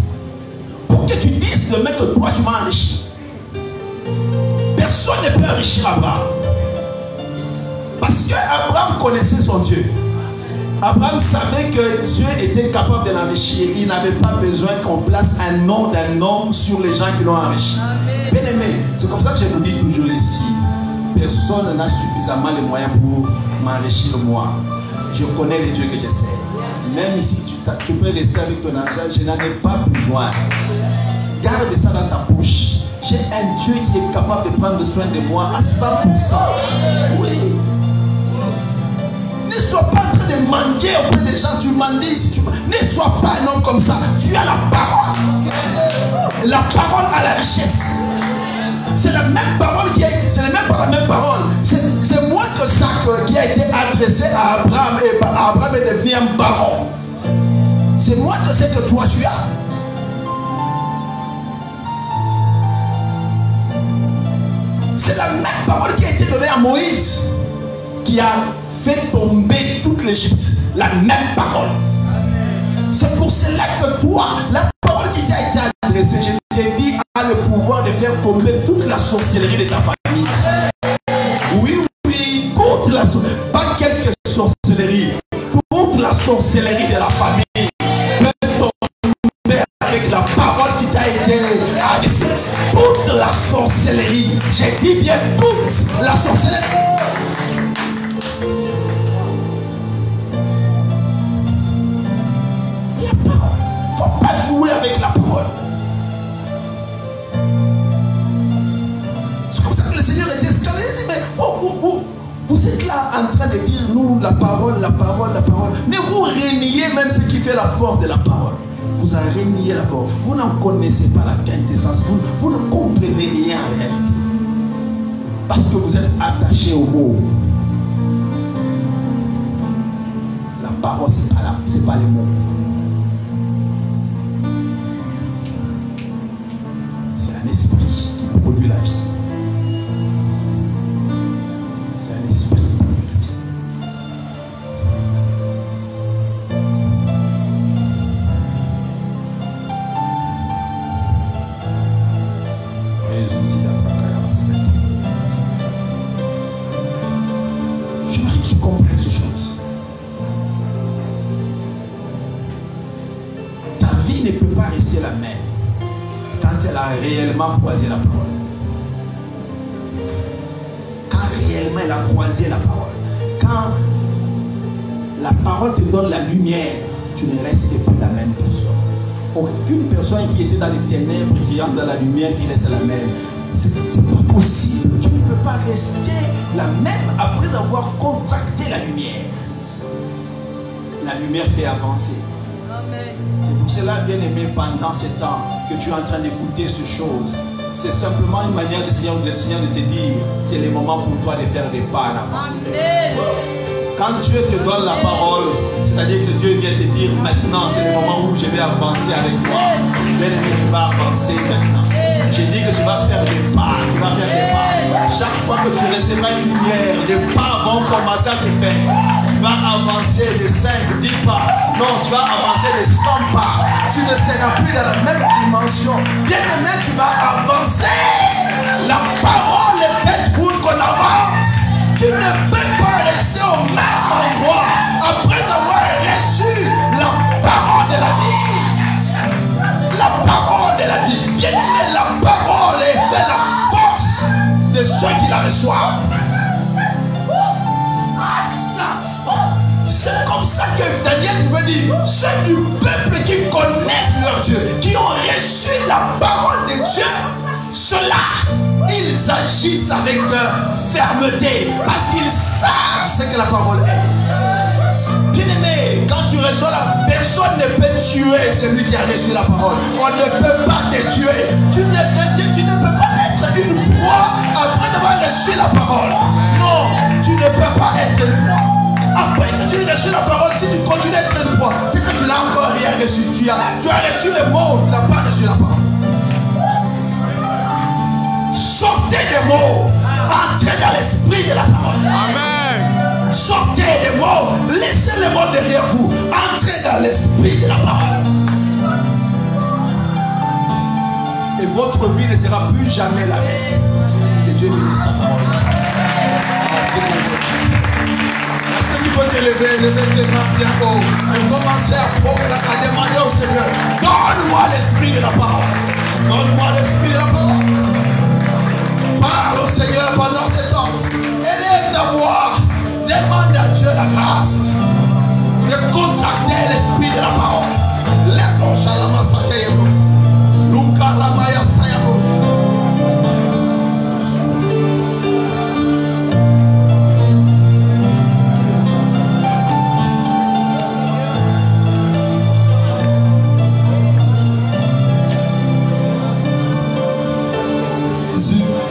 Pour que tu dises demain que toi, tu m'as enrichi. Personne ne peut enrichir Abraham. Parce que Abraham connaissait son Dieu. Abraham savait que Dieu était capable de l'enrichir. Il n'avait pas besoin qu'on place un nom d'un homme sur les gens qui l'ont enrichi. Bien aimé, c'est comme ça que je vous dis toujours ici. Personne n'a suffisamment les moyens pour m'enrichir moi. Je connais les dieux que je sais. Même si tu peux rester avec ton argent, je n'en ai pas besoin. Garde ça dans ta bouche. J'ai un Dieu qui est capable de prendre soin de moi à 100%. Oui. Ne sois pas en train de mendier auprès des gens. Tu mendies si tu ne sois pas un homme comme ça. Tu as la parole. La parole à la richesse. C'est la même parole ce n'est même pas la même parole. C'est moins que ça qui a été adressé à Abraham et Abraham est devenu un baron. C'est moins que ce que toi tu as. C'est la même parole qui a été donnée à Moïse qui a fait tomber toute l'Égypte. La même parole. C'est pour cela que toi, la parole qui t'a été adressée, je t'ai dit, a le pouvoir de faire tomber toute la sorcellerie de ta famille. Oui, toute la sorcellerie. Pas quelques sorcelleries. Toute la sorcellerie de la famille peut tomber avec la parole qui t'a été adressée. Toute la sorcellerie. J'ai dit bien toute la sorcellerie. Jouer avec la parole. C'est comme ça que le Seigneur était scandalisé. Mais vous êtes là en train de dire nous la parole, la parole, la parole. Mais vous reniez même ce qui fait la force de la parole. Vous en reniez la parole. Vous n'en connaissez pas la quintessence. Vous ne comprenez rien en réalité. Parce que vous êtes attaché au mot. La parole, c'est pas les mots. Un esprit qui produit la vie. C'est un esprit qui produit la vie. J'aimerais que tu comprennes ces choses. Ta vie ne peut pas rester la même quand elle a réellement croisé la parole. Quand réellement elle a croisé la parole. Quand la parole te donne la lumière, tu ne restes plus la même personne. Aucune personne qui était dans les ténèbres, qui entre dans la lumière, qui reste la même. C'est pas possible. Tu ne peux pas rester la même après avoir contracté la lumière. La lumière fait avancer. C'est pour cela, bien aimé, pendant ce temps que tu es en train d'écouter ces choses, c'est simplement une manière du Seigneur de te dire, c'est le moment pour toi de faire des pas en avant. Quand Dieu te donne la parole, c'est-à-dire que Dieu vient te dire maintenant, c'est le moment où je vais avancer avec toi. Bien aimé, tu vas avancer maintenant. J'ai dit que tu vas faire des pas, tu vas faire des pas. Chaque fois que tu recevras une lumière, les pas vont commencer à se faire. Tu vas avancer de 5, 10 pas. Non, tu vas avancer de 100 pas. Tu ne seras plus dans la même dimension. Bien aimé, tu vas avancer. La parole est faite pour qu'on avance. Tu ne peux pas rester au même endroit après avoir reçu la parole de la vie. La parole de la vie. Bien aimé, la parole est fait la force de ceux qui la reçoivent. C'est comme ça que Daniel veut dire, ceux du peuple qui connaissent leur Dieu, qui ont reçu la parole de Dieu, ceux-là, ils agissent avec fermeté, parce qu'ils savent ce que la parole est. Bien aimé, quand tu reçois personne ne peut tuer celui qui a reçu la parole. On ne peut pas te tuer. Tu ne peux pas être une proie après avoir reçu la parole. Non, tu ne peux pas être une proie. Après que tu as reçu la parole, si tu continues à être une proie, c'est que tu n'as encore rien reçu. Tu as reçu les mots, tu n'as pas reçu la parole. Sortez des mots, entrez dans l'esprit de la parole. Amen. Sortez des mots, laissez les mots derrière vous, entrez dans l'esprit de la parole. Et votre vie ne sera plus jamais la même. Que Dieu bénisse sa parole. que tu peux t'élever, lever tes mains bien haut et commencer à demander au Seigneur, donne-moi l'esprit de la parole. Donne-moi l'esprit de la parole. Parle au Seigneur pendant ce temps. Élève ta voix. Demande à Dieu la grâce de contracter l'esprit de la parole. Lève-toi, Shalama Satayemo. Lukaramaya Sayamo.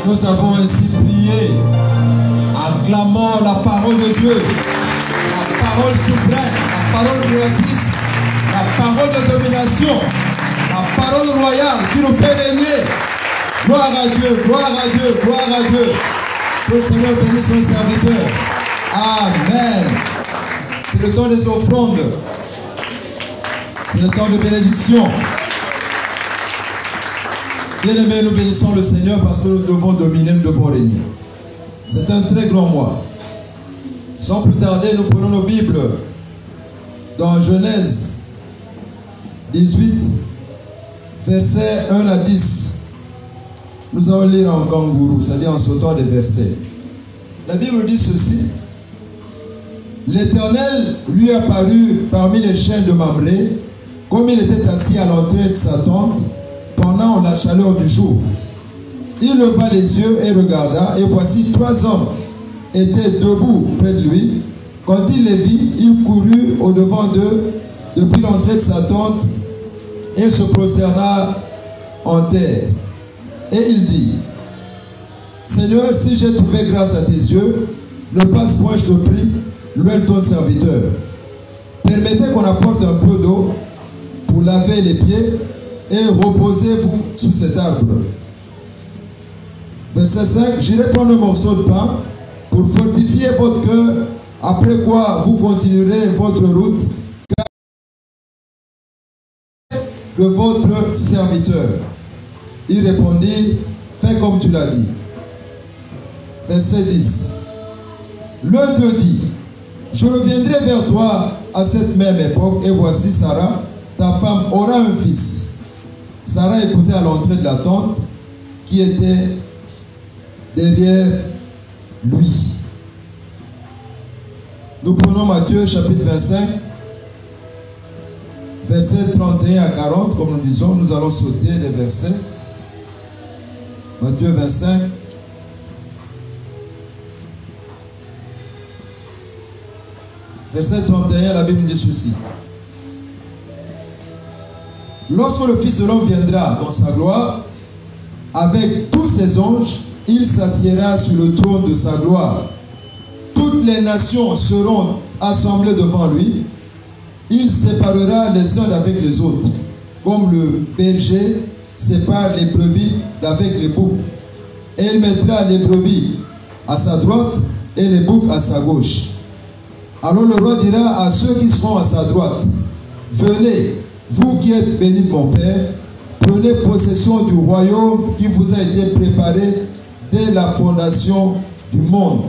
Nous avons ainsi prié, acclamant la parole de Dieu, la parole suprême, la parole créatrice, la parole de domination, la parole royale qui nous fait régner. Gloire à Dieu, gloire à Dieu, gloire à Dieu. Que le Seigneur bénisse son serviteur. Amen. C'est le temps des offrandes. C'est le temps de bénédiction. Bien-aimés, nous bénissons le Seigneur parce que nous devons dominer, nous devons régner. C'est un très grand mois. Sans plus tarder, nous prenons nos Bibles dans Genèse 18, versets 1 à 10. Nous allons lire en kangourou, c'est-à-dire en sautant des versets. La Bible dit ceci. L'Éternel lui apparut parmi les chênes de Mamré, comme il était assis à l'entrée de sa tente, pendant la chaleur du jour. Il leva les yeux et regarda, et voici 3 hommes étaient debout près de lui. Quand il les vit, il courut au-devant d'eux depuis l'entrée de sa tente et se prosterna en terre. Et il dit, Seigneur, si j'ai trouvé grâce à tes yeux, ne passe point, je te prie, loin de ton serviteur. Permettez qu'on apporte un peu d'eau pour laver les pieds et reposez-vous sous cet arbre. Verset 5, j'irai prendre un morceau de pain pour fortifier votre cœur, après quoi vous continuerez votre route de votre serviteur. Il répondit, fais comme tu l'as dit. Verset 10, l'un d'eux dit, je reviendrai vers toi à cette même époque, et voici Sarah, ta femme aura un fils. Sarah écoutait à l'entrée de la tente qui était derrière lui. Nous prenons Matthieu chapitre 25, versets 31 à 40, comme nous disons, nous allons sauter les versets. Matthieu 25. Verset 31, la Bible dit ceci. Lorsque le Fils de l'homme viendra dans sa gloire, avec tous ses anges, il s'assiera sur le trône de sa gloire. Toutes les nations seront assemblées devant lui. Il séparera les uns d'avec les autres, comme le berger sépare les brebis d'avec les boucs. Et il mettra les brebis à sa droite et les boucs à sa gauche. Alors le roi dira à ceux qui seront à sa droite, venez, vous qui êtes bénis de mon Père, prenez possession du royaume qui vous a été préparé dès la fondation du monde.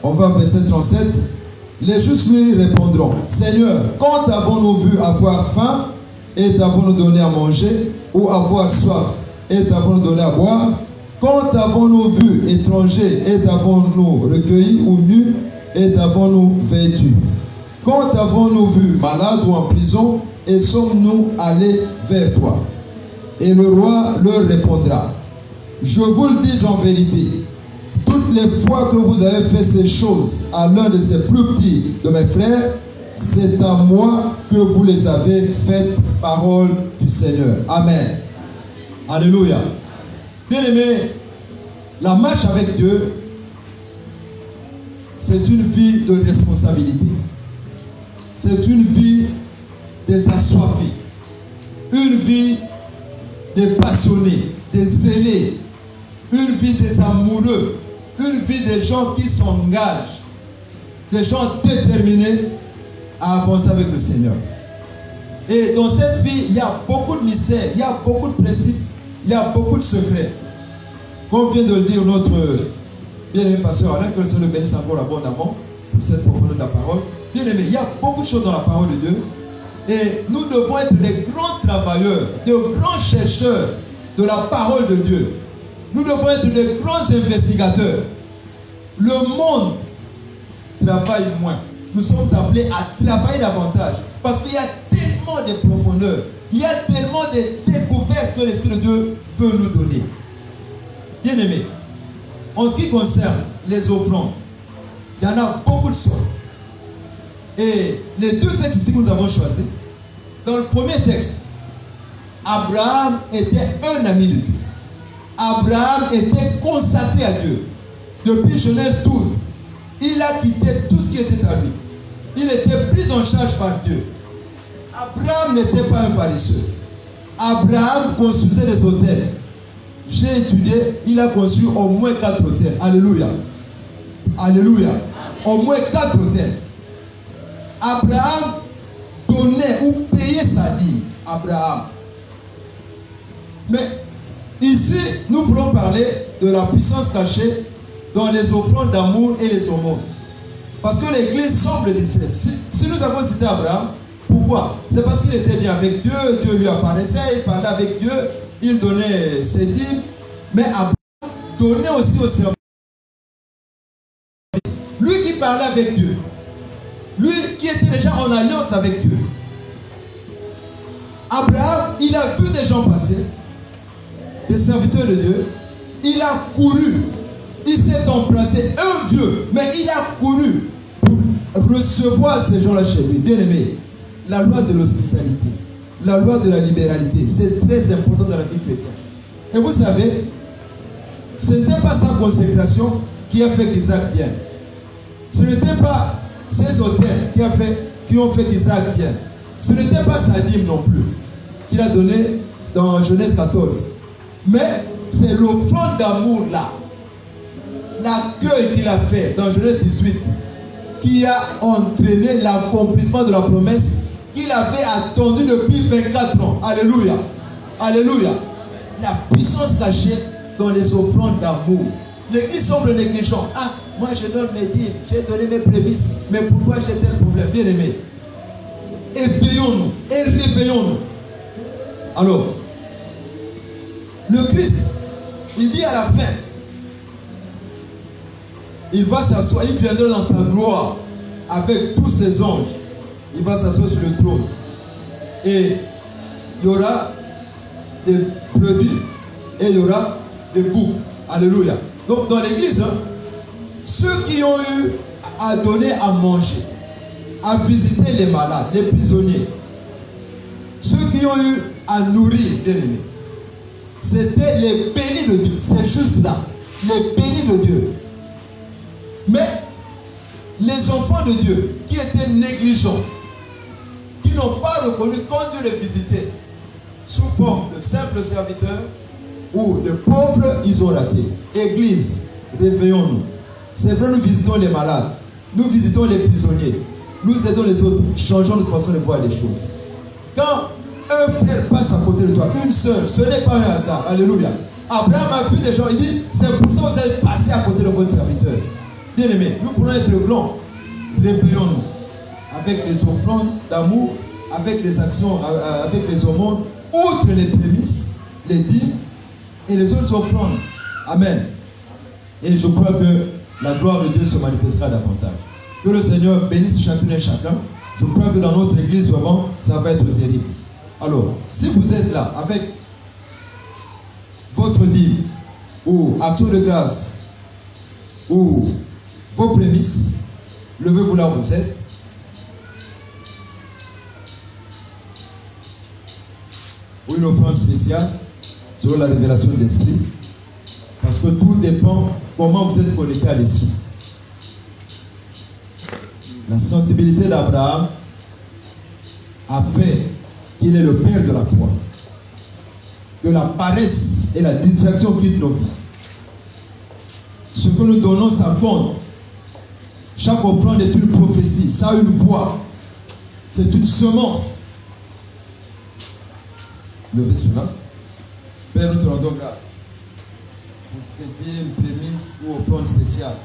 On va au verset 37. Les justes lui répondront, Seigneur, quand avons-nous vu avoir faim et t'avons-nous donné à manger, ou avoir soif et t'avons-nous donné à boire? Quand avons-nous vu étranger et t'avons-nous recueilli, ou nu et t'avons-nous vêtu? Quand avons-nous vu malade ou en prison et sommes-nous allés vers toi? Et le roi leur répondra, je vous le dis en vérité, toutes les fois que vous avez fait ces choses à l'un de ces plus petits de mes frères, c'est à moi que vous les avez faites, parole du Seigneur. Amen. Alléluia. Bien-aimés, la marche avec Dieu, c'est une vie de responsabilité. C'est une vie des assoiffés, une vie des passionnés, des zélés, une vie des amoureux, une vie des gens qui s'engagent, des gens déterminés à avancer avec le Seigneur. Et dans cette vie, il y a beaucoup de mystères, il y a beaucoup de principes, il y a beaucoup de secrets. Comme vient de le dire notre bien-aimé pasteur Alain, que le Seigneur bénisse encore abondamment, pour cette profondeur de la parole. Bien aimé, il y a beaucoup de choses dans la parole de Dieu. Et nous devons être des grands travailleurs, des grands chercheurs de la parole de Dieu. Nous devons être des grands investigateurs. Le monde travaille moins. Nous sommes appelés à travailler davantage. Parce qu'il y a tellement de profondeur. Il y a tellement de découvertes que l'Esprit de Dieu veut nous donner. Bien aimé, en ce qui concerne les offrandes, il y en a beaucoup de sortes. Et les deux textes ici que nous avons choisis, dans le premier texte, Abraham était un ami de Dieu. Abraham était consacré à Dieu. Depuis Genèse 12, il a quitté tout ce qui était à lui. Il était pris en charge par Dieu. Abraham n'était pas un paresseux. Abraham construisait des hôtels. J'ai étudié, il a construit au moins 4 hôtels. Alléluia. Alléluia. Au moins 4 hôtels. Abraham donnait ou payait sa dîme. Abraham. Mais ici, nous voulons parler de la puissance cachée dans les offrandes d'amour et les aumônes. Parce que l'Église semble distraite. Si nous avons cité Abraham, pourquoi? C'est parce qu'il était bien avec Dieu, Dieu lui apparaissait, il parlait avec Dieu, il donnait ses dîmes. Mais Abraham donnait aussi au service. Lui qui parlait avec Dieu, lui qui était déjà en alliance avec Dieu. Abraham, il a vu des gens passer, des serviteurs de Dieu, il a couru, il s'est emplacé, un vieux, mais il a couru pour recevoir ces gens-là chez lui. Bien aimé, la loi de l'hospitalité, la loi de la libéralité, c'est très important dans la vie chrétienne. Et vous savez, ce n'était pas sa consécration qui a fait qu'Isaac vienne. Ce n'était pas ces hôtels qui ont fait qu'Isaac vienne. Ce n'était pas sa dîme non plus qu'il a donné dans Genèse 14. Mais c'est l'offrande d'amour là, l'accueil qu'il a fait dans Genèse 18, qui a entraîné l'accomplissement de la promesse qu'il avait attendue depuis 24 ans. Alléluia. Alléluia. La puissance cachée dans les offrandes d'amour. L'Église semble négligente. Ah, moi je donne mes dîmes, j'ai donné mes prémices, mais pourquoi j'ai tel problème? Bien aimé, éveillons-nous et réveillons-nous. Alors, le Christ, il dit à la fin, il va s'asseoir, il viendra dans sa gloire avec tous ses anges. Il va s'asseoir sur le trône. Et il y aura des brebis et il y aura des boucs. Alléluia. Donc dans l'église, ceux qui ont eu à donner à manger, à visiter les malades, les prisonniers, ceux qui ont eu à nourrir, bien aimés, c'était les bénis de Dieu. C'est juste là, les bénis de Dieu. Mais les enfants de Dieu qui étaient négligents, qui n'ont pas reconnu quand Dieu les visitait sous forme de simples serviteurs ou de pauvres, ils ont raté. Église, réveillons-nous. C'est vrai, nous visitons les malades, nous visitons les prisonniers, nous aidons les autres, changeons notre façon de voir les choses. Quand un frère passe à côté de toi, une soeur, ce n'est pas un hasard. Alléluia. Abraham a vu des gens, il dit, c'est pour ça que vous êtes passé à côté de votre serviteur. Bien aimé, nous voulons être grands. Réveillons-nous avec les offrandes d'amour, avec les actions, avec les aumônes, outre les prémices, les dîmes et les autres offrandes. Amen. Et je crois que la gloire de Dieu se manifestera davantage. Que le Seigneur bénisse chacune et chacun. Je crois que dans notre église, vraiment, ça va être terrible. Alors, si vous êtes là avec votre dîme ou action de grâce ou vos prémices, levez-vous là où vous êtes. Ou une offrande spéciale selon la révélation de l'Esprit. Parce que tout dépend comment vous êtes connecté à l'Esprit. La sensibilité d'Abraham a fait qu'il est le père de la foi. Que la paresse et la distraction quittent nos vies. Ce que nous donnons, ça compte. Chaque offrande est une prophétie, ça a une voix. C'est une semence. Levez cela. Père, nous te rendons grâce pour ces dîmes, prémices ou offrandes spéciales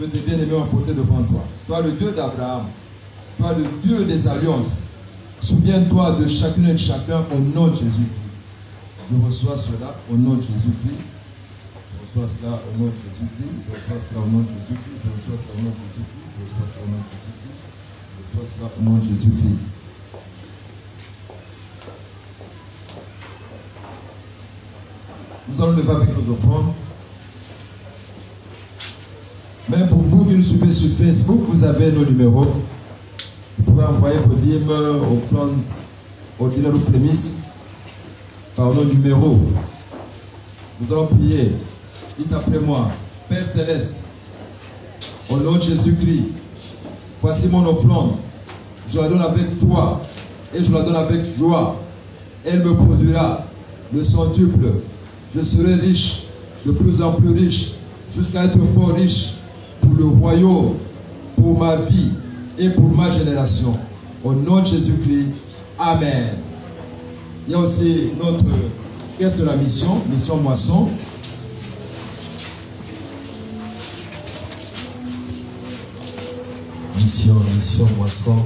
que tes bien-aimés ont porté devant toi. Toi, le Dieu d'Abraham, toi, le Dieu des alliances, souviens-toi de chacune et de chacun au nom de Jésus-Christ. Je reçois cela au nom de Jésus-Christ. Je reçois cela au nom de Jésus-Christ. Je reçois cela au nom de Jésus-Christ. Je reçois cela au nom de Jésus-Christ. Je reçois cela au nom de Jésus-Christ. Je reçois cela au nom de Jésus-Christ. Nous allons lever avec nos offrandes. Même pour vous qui nous suivez sur Facebook, vous avez nos numéros. Vous pouvez envoyer vos dîmes, offrandes, ordinaires ou prémices par nos numéros. Nous allons prier. Dites après moi, Père Céleste, au nom de Jésus-Christ, voici mon offrande. Je la donne avec foi et je la donne avec joie. Elle me produira le centuple. Je serai riche, de plus en plus riche, jusqu'à être fort riche pour le royaume, pour ma vie et pour ma génération. Au nom de Jésus-Christ, Amen. Il y a aussi notre caisse de la mission, mission moisson. Mission moisson.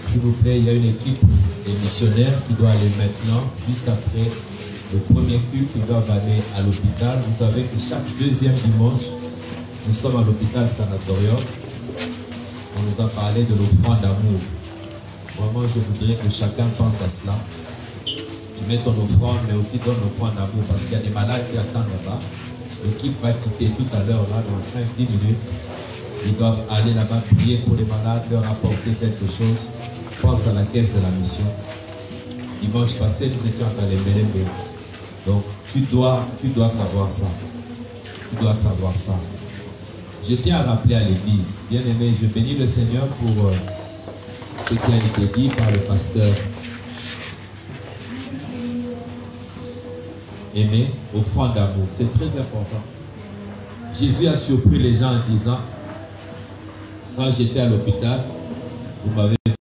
S'il vous plaît, il y a une équipe des missionnaires qui doit aller maintenant, juste après le premier culte, ils doivent aller à l'hôpital. Vous savez que chaque deuxième dimanche, nous sommes à l'hôpital sanatorium. On nous a parlé de l'offrande d'amour. Vraiment, je voudrais que chacun pense à cela. Tu mets ton offrande, mais aussi donne l'offrande d'amour, parce qu'il y a des malades qui attendent là-bas. L'équipe va quitter tout à l'heure, là, dans 5-10 minutes. Ils doivent aller là-bas prier pour les malades, leur apporter quelque chose. Pense à la caisse de la mission. Dimanche passé, nous étions à les Mélémé. Donc, tu dois savoir ça. Tu dois savoir ça. Je tiens à rappeler à l'église, bien aimé, je bénis le Seigneur pour ce qui a été dit par le pasteur. Aimer, offrande d'amour, c'est très important. Jésus a surpris les gens en disant, quand j'étais à l'hôpital, vous m'avez